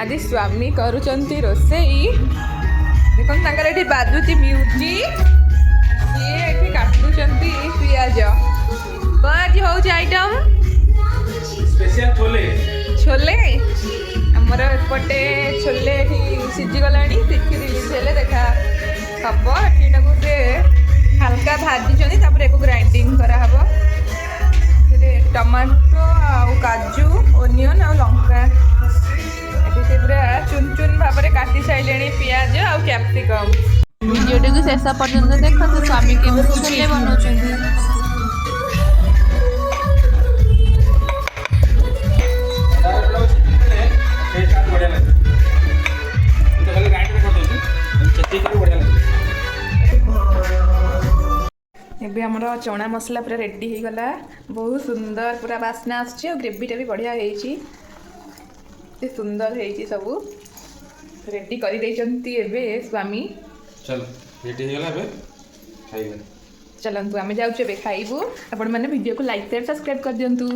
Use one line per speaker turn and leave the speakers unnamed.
आज स्वामी करुचंती रोसई देखो ये बाजुची म्यूजिक सी ये काटुचंती पियाज कौन आज हूँ आइटम
स्पेशल छोले
छोले आमर एपटे छोले सीझीगला तिखी रिलीज हेले देखा हम ये गोटे हल्का भाजी ग्राइंडिंग कराब टमाटो आउ काजू ओनियन आ लंका ये पूरा चुन चुन भाव में काटी सारे पियाज आ कैप्सिकम वीडियो को शेष पर्यंत देखते स्वामी केमी छोले बनाऊँ एबे हमर चना मसला पूरा रेडी हो गला बहुत सुंदर पूरा बास्ना आछी और ग्रेवीटा भी बढ़िया होईची ते सुंदर होईची सब रेडी करी देइचंती एबे स्वामी
चल रेडी हो गला एबे खाइबे
चलंतु आमे जाउचे एबे खाइबू आपण माने वीडियो को लाइक शेयर सब्सक्राइब कर दियंतु।